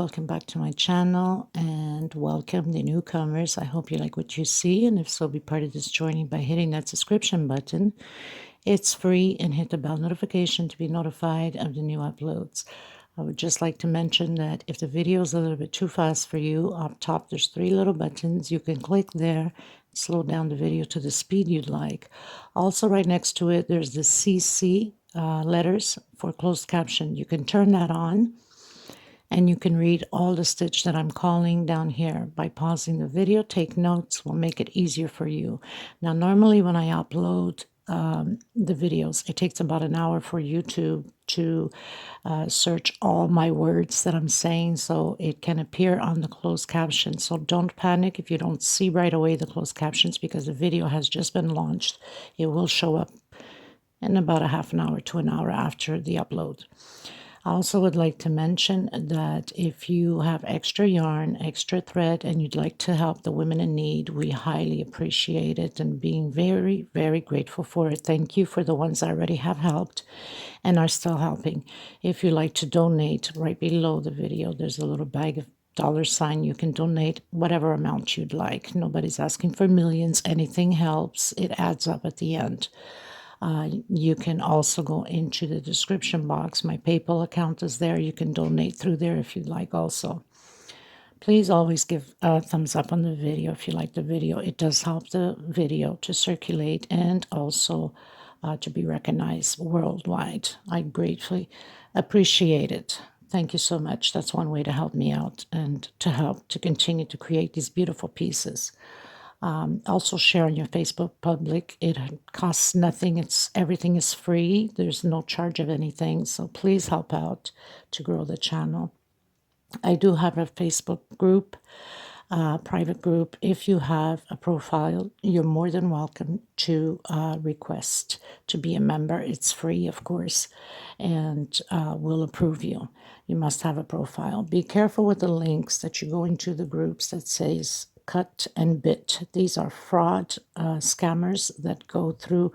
welcome back to my channel and welcome the newcomers. I hope you like what you see, and if so, be part of this journey by hitting that subscription button. It's free, and hit the bell notification to be notified of the new uploads. I would just like to mention that if the video is a little bit too fast for you, up top there's 3 little buttons. You can click there, slow down the video to the speed you'd like. Also, right next to it, there's the CC letters for closed caption. You can turn that on, and you can read all the stitch that I'm calling down here. By pausing the video, take notes, will make it easier for you. Now, normally when I upload the videos, it takes about an hour for YouTube to search all my words that I'm saying, so it can appear on the closed captions. So don't panic if you don't see right away the closed captions, because the video has just been launched. It will show up in about a half an hour to an hour after the upload. I also would like to mention that if you have extra yarn, extra thread, and you'd like to help the women in need, we highly appreciate it and being very, very grateful for it. Thank you for the ones that already have helped and are still helping. If you'd like to donate, right below the video, there's a little bag of $. You can donate whatever amount you'd like. Nobody's asking for millions. Anything helps. It adds up at the end. You can also go into the description box. My PayPal account is there. You can donate through there if you'd like also. Please always give a thumbs up on the video if you like the video. It does help the video to circulate and also to be recognized worldwide. I gratefully appreciate it. Thank you so much. That's one way to help me out and to help to continue to create these beautiful pieces. Also share on your Facebook public. It costs nothing. Everything is free. There's no charge of anything. So please help out to grow the channel. I do have a Facebook group, private group. If you have a profile, you're more than welcome to request to be a member. It's free, of course, and we'll approve you. You must have a profile. Be careful with the links that you go into the groups that says cut and bit. These are fraud scammers that go through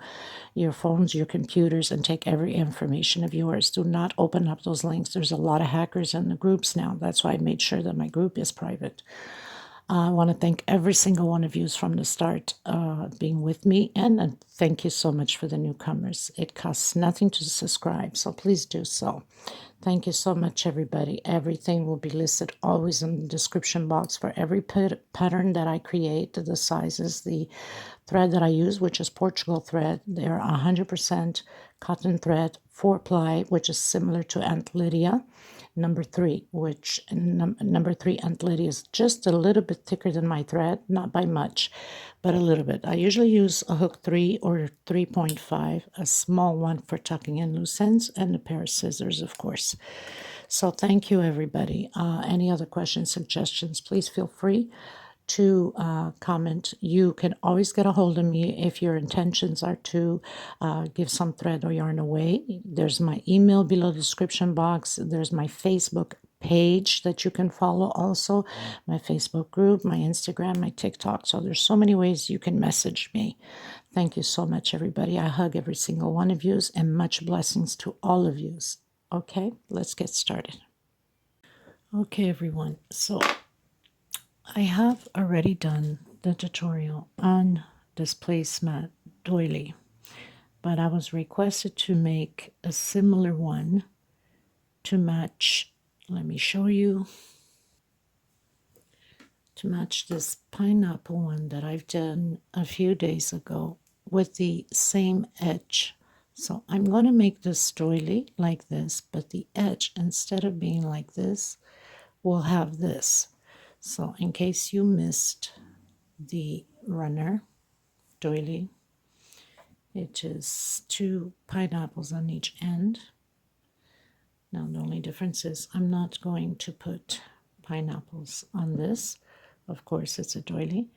your phones, your computers, and take every information of yours. Do not open up those links. There's a lot of hackers in the groups now. That's why I made sure that my group is private. I want to thank every single one of you from the start being with me, and thank you so much for the newcomers. It costs nothing to subscribe, so please do so. Thank you so much, everybody. Everything will be listed always in the description box for every pattern that I create, the sizes, the thread that I use, which is Portugal thread. They're 100% cotton thread, 4-ply, which is similar to Aunt Lydia. Number 3, which number 3 Aunt Lydia is just a little bit thicker than my thread, not by much, but a little bit. I usually use a hook 3 or 3.5, a small one for tucking in loose ends, and a pair of scissors, of course. So thank you, everybody. Any other questions, suggestions, please feel free to comment. You can always get a hold of me if your intentions are to give some thread or yarn away. There's my email below the description box. There's my Facebook page that you can follow also, my Facebook group, my Instagram, my TikTok. So there's so many ways you can message me. Thank you so much, everybody. I hug every single one of you, and much blessings to all of you. Okay, let's get started. Okay, everyone. So I have already done the tutorial on this placemat doily, but I was requested to make a similar one to match, let me show you, to match this pineapple one that I've done a few days ago with the same edge. So I'm going to make this doily like this, but the edge, instead of being like this, will have this. So in case you missed the runner doily, it is 2 pineapples on each end. Now the only difference is I'm not going to put pineapples on this. Of course it's a doily,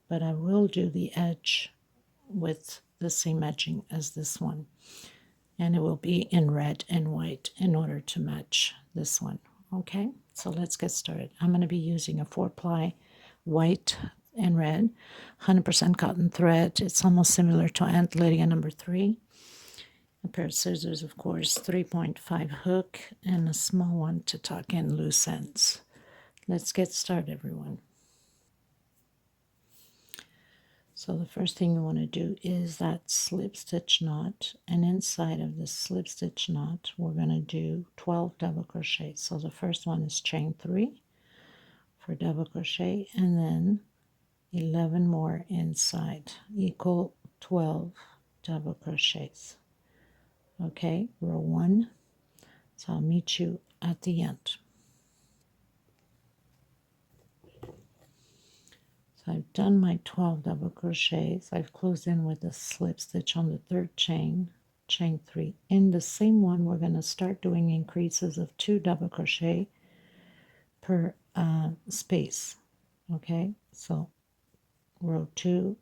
but I will do the edge with the same edging as this one. And it will be in red and white in order to match this one. Okay, so let's get started. I'm going to be using a 4-ply white and red, 100% cotton thread. It's almost similar to Aunt Lydia number 3. A pair of scissors, of course, 3.5 hook, and a small one to tuck in loose ends. Let's get started, everyone. So the first thing you want to do is that slip stitch knot, and inside of this slip stitch knot we're going to do 12 double crochets. So the first one is chain 3 for double crochet, and then 11 more inside, equal 12 double crochets. Okay, row 1. So I'll meet you at the end. So I've done my 12 double crochets. I've closed in with a slip stitch on the third chain, chain 3. In the same one, we're going to start doing increases of 2 double crochet per space. Okay, so row 2,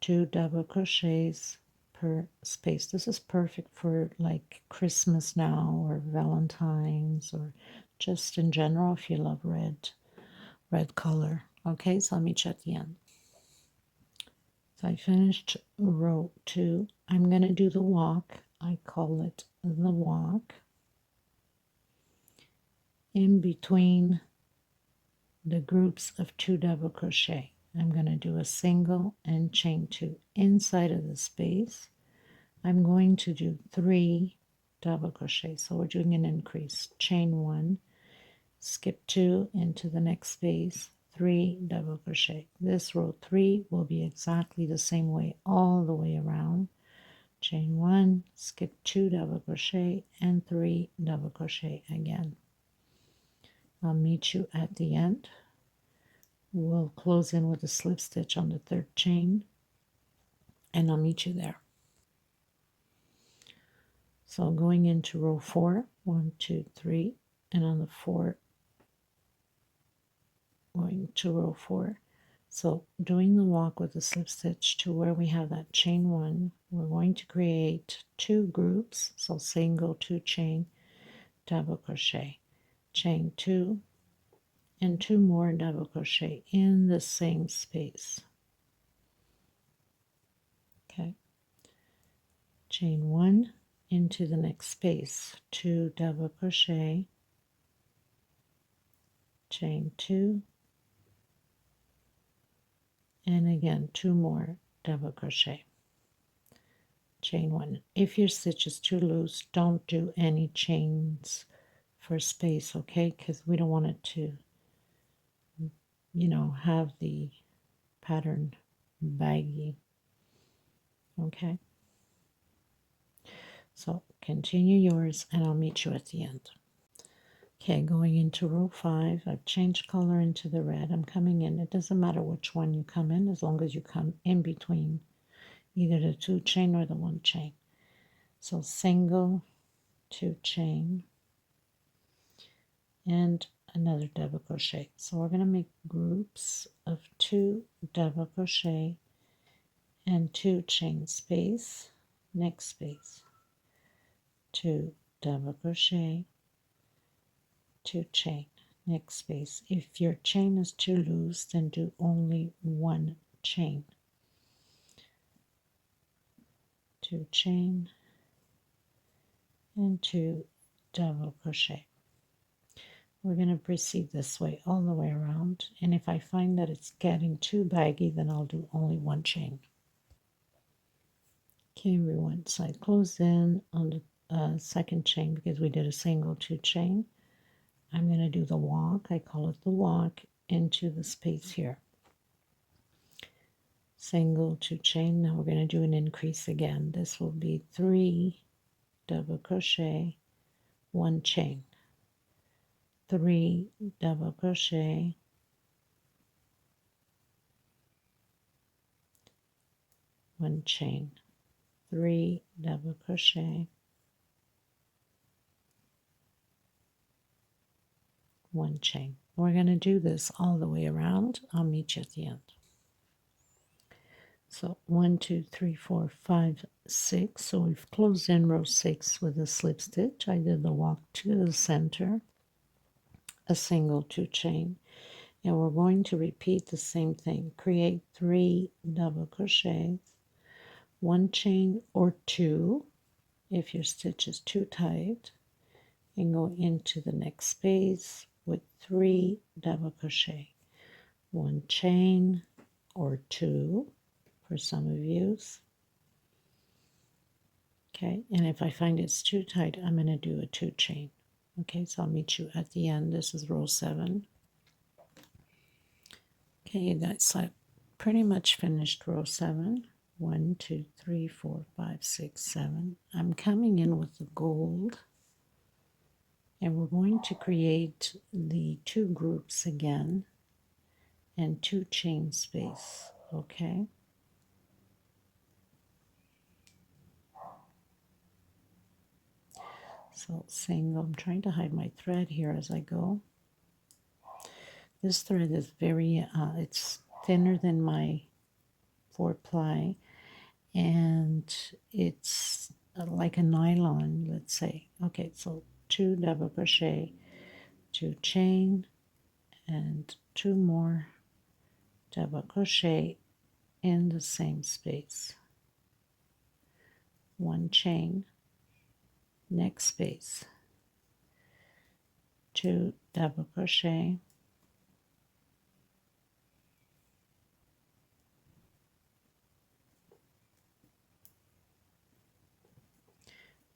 2 double crochets per space. This is perfect for like Christmas now, or Valentine's, or just in general if you love red color. Okay, so I'll meet you at the end. So I finished row 2. I'm going to do the walk. I call it the walk in between the groups of 2 double crochet. I'm going to do a single and chain 2 inside of the space. I'm going to do 3 double crochet. So we're doing an increase. Chain 1, skip 2 into the next space, 3 double crochet. This row 3 will be exactly the same way all the way around. Chain 1, skip 2 double crochet, and 3 double crochet again. I'll meet you at the end. We'll close in with a slip stitch on the third chain, and I'll meet you there. So going into row 4, 1, 2, 3, and on the 4, going to row 4. So doing the walk with a slip stitch to where we have that chain 1, we're going to create 2 groups. So single, 2 chain, double crochet, chain 2, and 2 more double crochet in the same space. Okay, chain 1 into the next space, 2 double crochet, chain 2, and again 2 more double crochet, chain 1. If your stitch is too loose, don't do any chains for space, okay, because we don't want it to, have the pattern baggy. Okay, so continue yours and I'll meet you at the end. Okay, going into row 5, I've changed color into the red. I'm coming in. It doesn't matter which one you come in, as long as you come in between either the 2 chain or the 1 chain. So single, 2 chain, and another double crochet. So we're going to make groups of 2 double crochet and 2 chain space, next space, 2 double crochet, 2 chain, next space. If your chain is too loose, then do only 1 chain, 2 chain, and 2 double crochet. We're going to proceed this way all the way around, and if I find that it's getting too baggy, then I'll do only 1 chain. Okay, everyone, so I closed in on the second chain because we did a single 2 chain. I'm going to do the walk. I call it the walk into the space here. Single, 2 chain. Now we're going to do an increase again. This will be 3 double crochet, 1 chain, 3 double crochet, 1 chain, 3 double crochet, 1 chain. We're going to do this all the way around. I'll meet you at the end. So 1, 2, 3, 4, 5, 6. So we've closed in row 6 with a slip stitch. I did the walk to the center, a single 2 chain, and we're going to repeat the same thing. Create 3 double crochets, 1 chain or 2 if your stitch is too tight, and go into the next space, with 3 double crochet, 1 chain or 2 for some of you. Okay, and if I find it's too tight, I'm going to do a 2 chain. Okay, so I'll meet you at the end. This is row 7. Okay, you guys, so I pretty much finished row 7. 1, 2, 3, 4, 5, 6, 7. I'm coming in with the gold, and we're going to create the 2 groups again and 2 chain space. Okay. So single, I'm trying to hide my thread here as I go. This thread is very, it's thinner than my 4-ply, and it's like a nylon, let's say. Okay, so 2 double crochet, 2 chain, and 2 more double crochet in the same space. 1 chain, next space, 2 double crochet,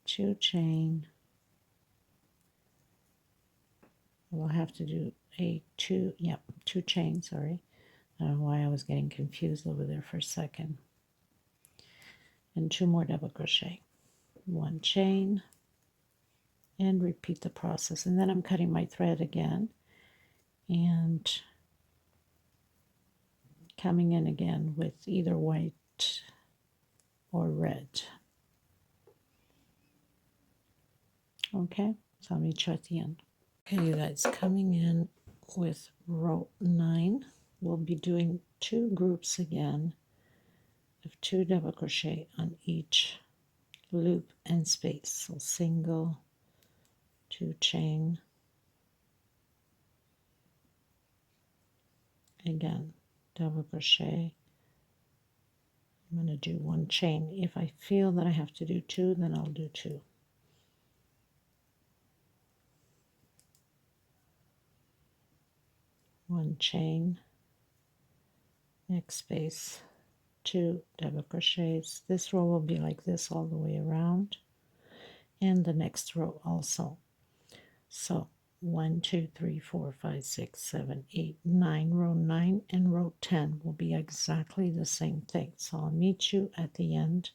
2 chain. We'll have to do a 2 chain, sorry. I don't know why I was getting confused over there for a second. And 2 more double crochet, 1 chain, and repeat the process. And then I'm cutting my thread again and coming in again with either white or red. Okay, so I'll meet you at the end. Okay, you guys, coming in with row 9, we'll be doing 2 groups again of 2 double crochet on each loop and space. So single, 2 chain, again double crochet. I'm going to do 1 chain. If I feel that I have to do 2, then I'll do 2. One chain, next space, 2 double crochets. This row will be like this all the way around, and the next row also. So 1, 2, 3, 4, 5, 6, 7, 8, 9. Row 9 and row 10 will be exactly the same thing. So I'll meet you at the end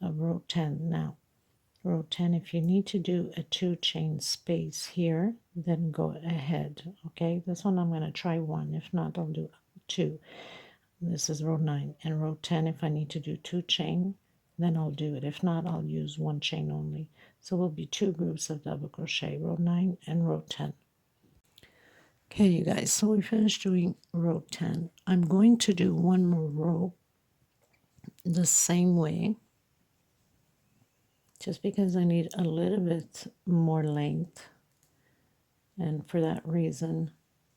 of row 10. Now, row 10, if you need to do a 2 chain space here, then go ahead. Okay, this one I'm going to try 1. If not, I'll do 2. This is row 9. And row 10, if I need to do 2 chain, then I'll do it. If not, I'll use 1 chain only. So we'll be 2 groups of double crochet, row 9 and row 10. Okay, you guys, so we finished doing row 10. I'm going to do 1 more row the same way, just because I need a little bit more length, and for that reason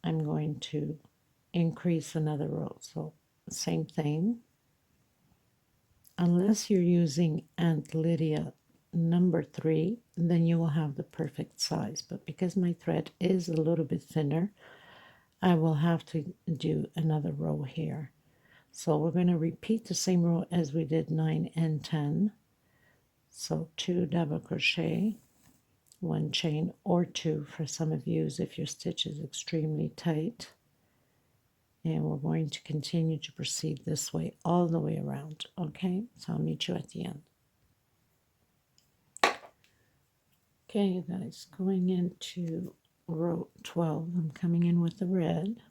I'm going to increase another row. So same thing, unless you're using Aunt Lydia number 3, then you will have the perfect size, but because my thread is a little bit thinner, I will have to do another row here. So we're going to repeat the same row as we did 9 and 10. So 2 double crochet, 1 chain or 2 for some of you if your stitch is extremely tight. And we're going to continue to proceed this way all the way around. Okay, so I'll meet you at the end. Okay, you guys, going into row 12, I'm coming in with the red.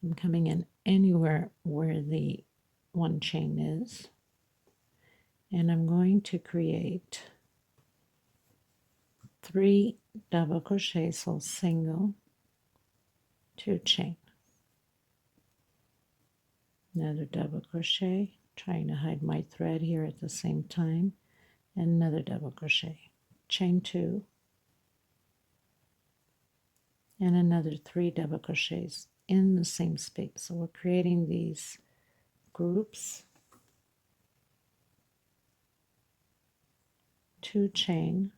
I'm coming in anywhere where the 1 chain is, and I'm going to create 3 double crochet, so single, 2 chain, another double crochet, trying to hide my thread here at the same time, and another double crochet, chain 2, and another 3 double crochets in the same space. So we're creating these groups, 2 chain,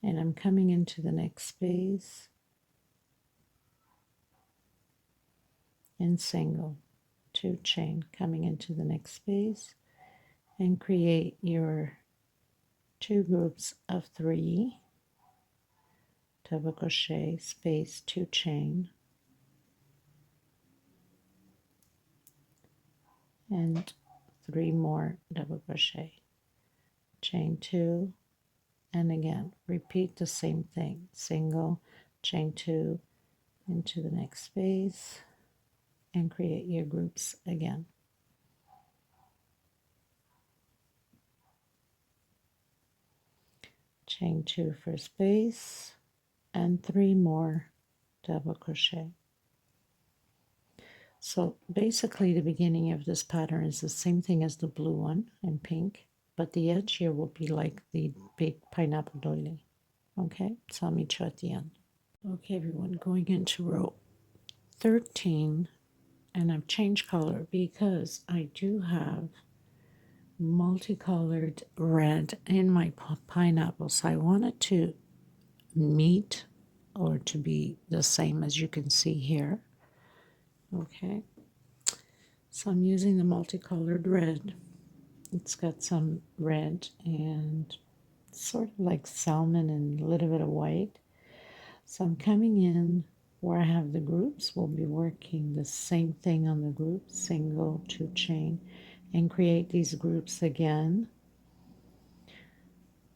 and I'm coming into the next space and single, 2 chain, coming into the next space, and create your 2 groups of 3 double crochet, space, 2 chain, and 3 more double crochet, chain 2, and again repeat the same thing, single, chain 2 into the next space, and create your groups again. Chain 2 for space, and 3 more double crochet. So basically the beginning of this pattern is the same thing as the blue one in pink, but the edge here will be like the big pineapple doily. Okay, so I'll meet you at the end. Okay everyone, going into row 13, and I've changed color because I do have multicolored red in my pineapple, so I want it to meet or to be the same as you can see here. Okay, so I'm using the multicolored red. It's got some red and sort of like salmon and a little bit of white. So I'm coming in where I have the groups. We'll be working the same thing on the group, single, 2 chain, and create these groups again.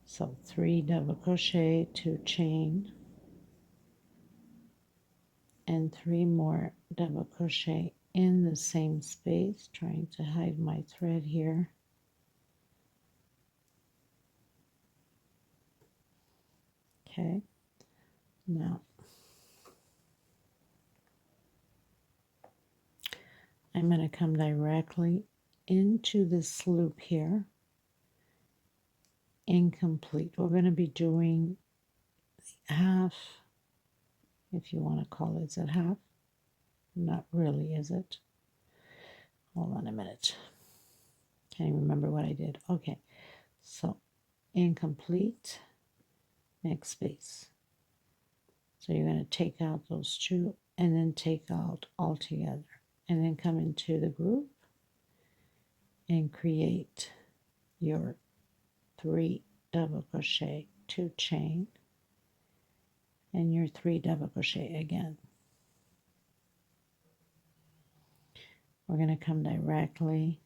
So 3 double crochet, 2 chain, and 3 more double crochet in the same space, trying to hide my thread here. Okay, now I'm going to come directly into this loop here, incomplete. We're going to be doing half, if you want to call it. Is it half? Not really, is it? Hold on a minute. Can't even remember what I did. Okay, so incomplete, next space. So you're going to take out those 2 and then take out all together, and then come into the group and create your 3 double crochet, 2 chain, and your 3 double crochet again. We're going to come directly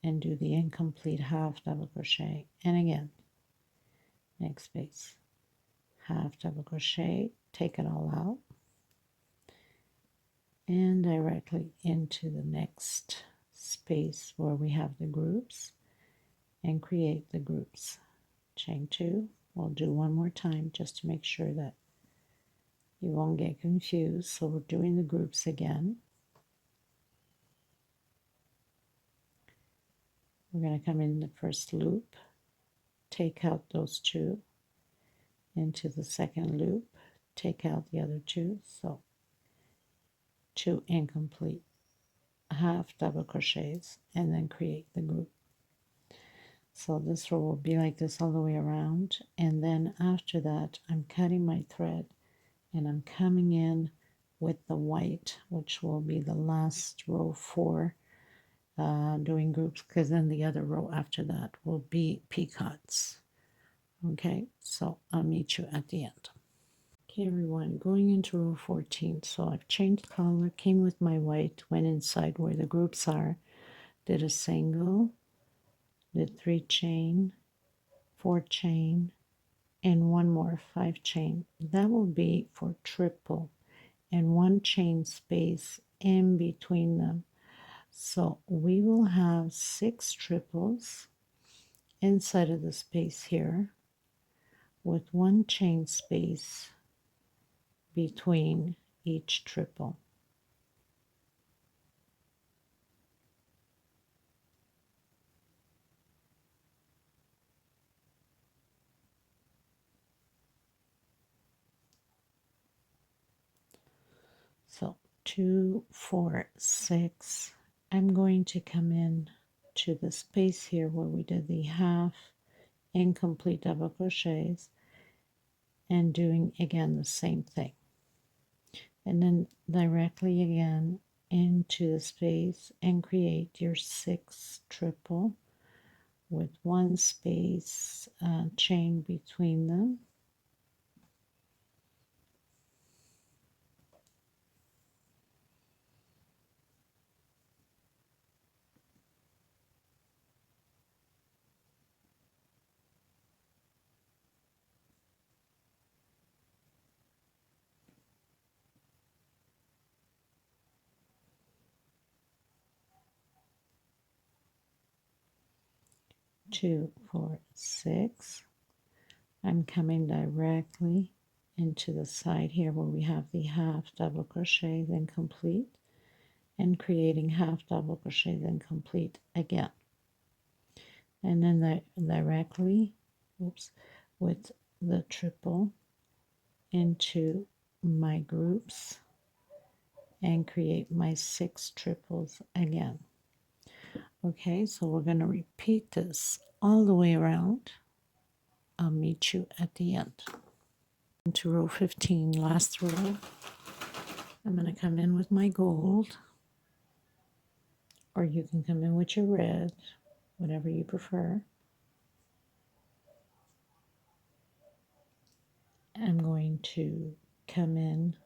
and do the incomplete half double crochet, and again, next space, half double crochet, take it all out, and directly into the next space where we have the groups, and create the groups. Chain 2, we'll do one more time just to make sure that you won't get confused. So we're doing the groups again. We're going to come in the first loop, take out those 2 into the second loop, take out the other 2, so 2 incomplete, half double crochets, and then create the group. So this row will be like this all the way around, and then after that I'm cutting my thread and I'm coming in with the white, which will be the last row 4, doing groups, because then the other row after that will be peacocks. Okay, so I'll meet you at the end. Okay everyone, going into row 14, so I've changed color, came with my white, went inside where the groups are, did a single, did 3 chain, 4 chain, and 1 more 5 chain. That will be for triple, and 1 chain space in between them. So we will have 6 triples inside of the space here, with 1 chain space between each triple. So 2, 4, 6, I'm going to come in to the space here where we did the half incomplete double crochets and doing again the same thing, and then directly again into the space and create your 6 triple with 1 space chain between them. Two, 4, 6. I'm coming directly into the side here where we have the half double crochet then complete, and creating half double crochet then complete again, and then directly, oops, with the triple into my groups and create my 6 triples again. Okay, so we're going to repeat this all the way around. I'll meet you at the end. Into row 15, last row, I'm going to come in with my gold, or you can come in with your red, whatever you prefer. I'm going to come in,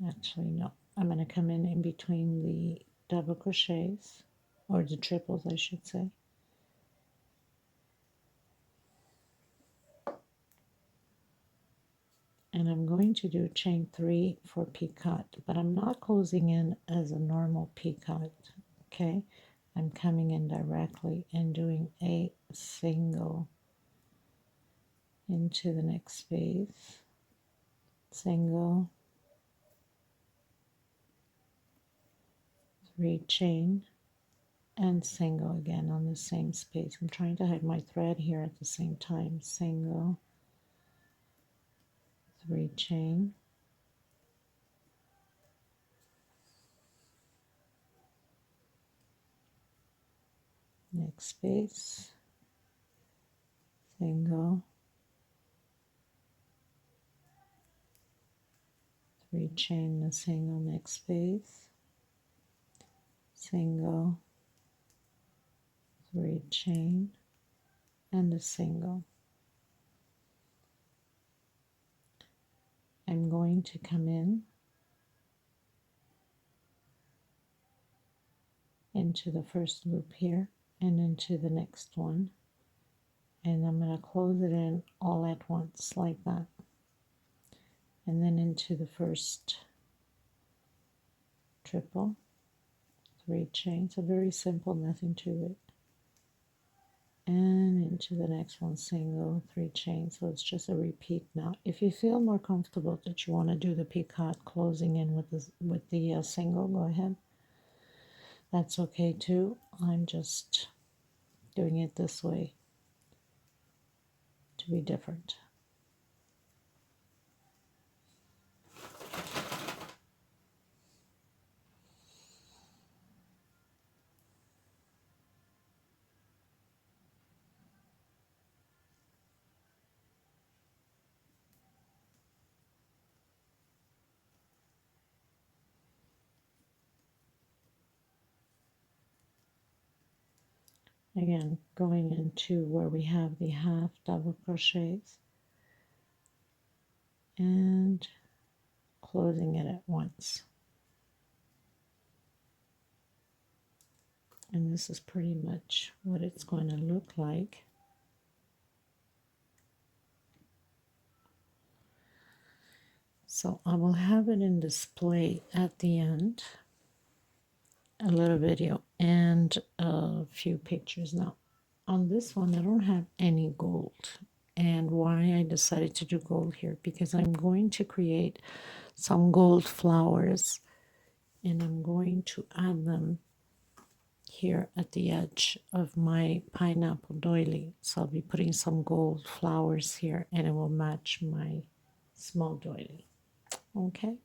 actually no, I'm going to come in between the double crochets, or the triples I should say. And I'm going to do chain 3 for picot, but I'm not closing in as a normal picot, okay? I'm coming in directly and doing a single into the next space, single, 3 chain, and single again on the same space. I'm trying to hide my thread here at the same time. Single, 3 chain, next space, single, 3 chain, the single, next space, single, 3 chain, and a single. I'm going to come in into the first loop here and into the next one, and I'm going to close it in all at once like that, and then into the first triple, 3 chains, so very simple, nothing to it, and into the next one, single, 3 chains. So it's just a repeat. Now if you feel more comfortable that you want to do the picot closing in with the single, go ahead, that's okay too. I'm just doing it this way to be different. Again, going into where we have the half double crochets and closing it at once. And this is pretty much what it's going to look like. So I will have it in display at the end, a little video and a few pictures. Now on this one I don't have any gold, and why I decided to do gold here, because I'm going to create some gold flowers and I'm going to add them here at the edge of my pineapple doily. So I'll be putting some gold flowers here and it will match my small doily. Okay,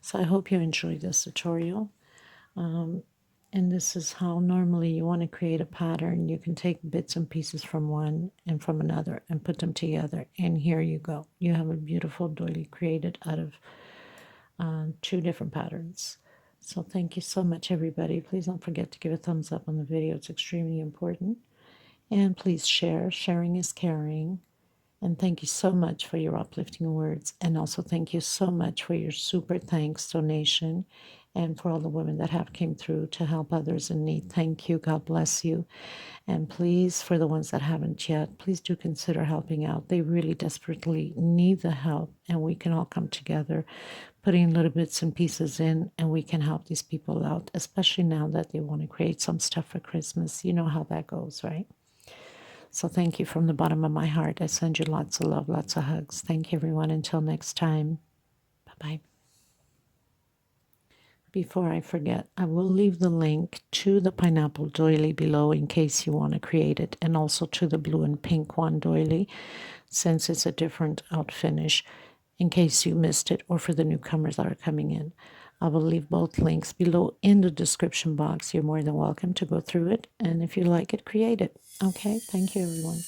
so I hope you enjoyed this tutorial. And this is how normally you want to create a pattern. You can take bits and pieces from one and from another and put them together. And here you go. You have a beautiful doily created out of two different patterns. So thank you so much, everybody. Please don't forget to give a thumbs up on the video. It's extremely important. And please share. Sharing is caring. And thank you so much for your uplifting words. And also thank you so much for your super thanks donation and for all the women that have came through to help others in need. Thank you. God bless you. And please, for the ones that haven't yet, please do consider helping out. They really desperately need the help, and we can all come together, putting little bits and pieces in, and we can help these people out, especially now that they want to create some stuff for Christmas. You know how that goes, right? So thank you from the bottom of my heart. I send you lots of love, lots of hugs. Thank you, everyone. Until next time. Bye-bye. Before I forget, I will leave the link to the pineapple doily below in case you want to create it, and also to the blue and pink one doily, since it's a different out finish, in case you missed it, or for the newcomers that are coming in. I will leave both links below in the description box. You're more than welcome to go through it, and if you like it, create it. Okay, thank you, everyone.